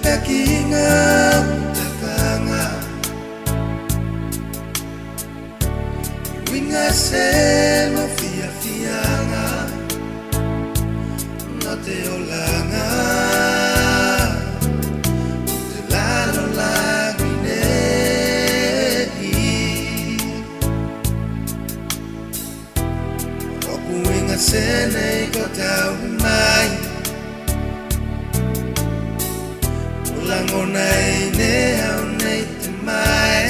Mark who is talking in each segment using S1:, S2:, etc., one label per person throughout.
S1: Takinga takanga winga seno fia fianga no te olanga te lalo lagine roku winga sene kota umai Langonai ne au nei te mai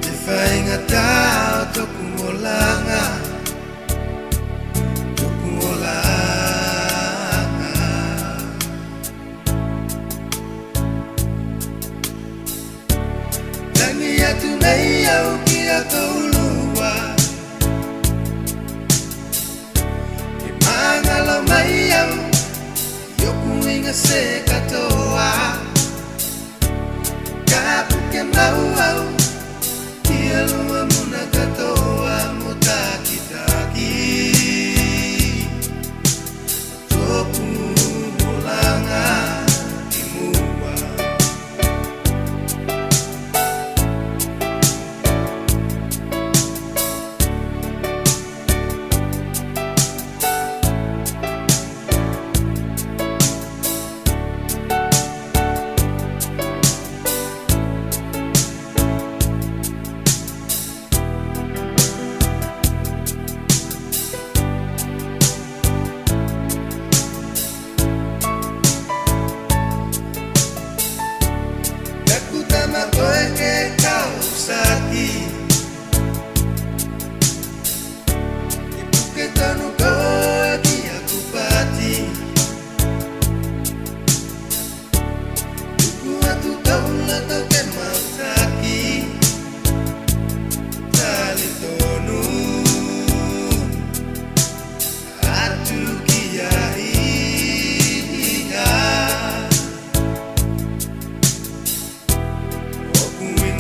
S1: Te faigata o toku Olaga Toku Olaga Tangi atu nei au ki a kaulua Ki mangalo mai au Inga se katoa Kapu ke mau au Ia lua muna katoa Mutakitaki Toku Olaga Imua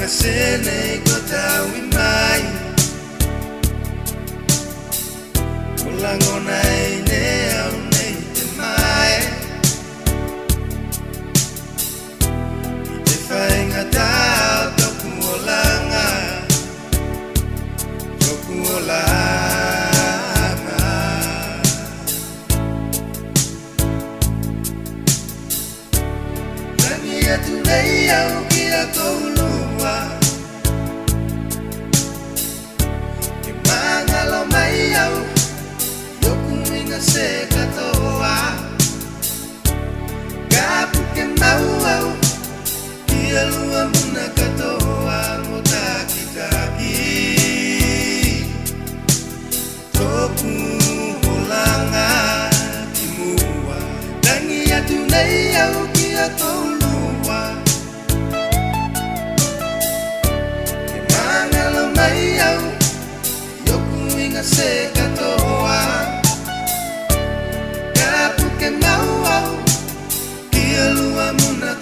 S1: Sene kota wimai Ulangonai ne au nei te mai I te whaingata toku Olaga Toku Olaga Tangi atu nei au ki a kaulua Ki mangalo mai au Yoku inga se katoa Kapu ke mau au Ia lua muna katoa Mutakitaki Toku Olaga Timua Tangi atu nei au ki a kaulua Se katoa Kapu ke mau au Ia lua muna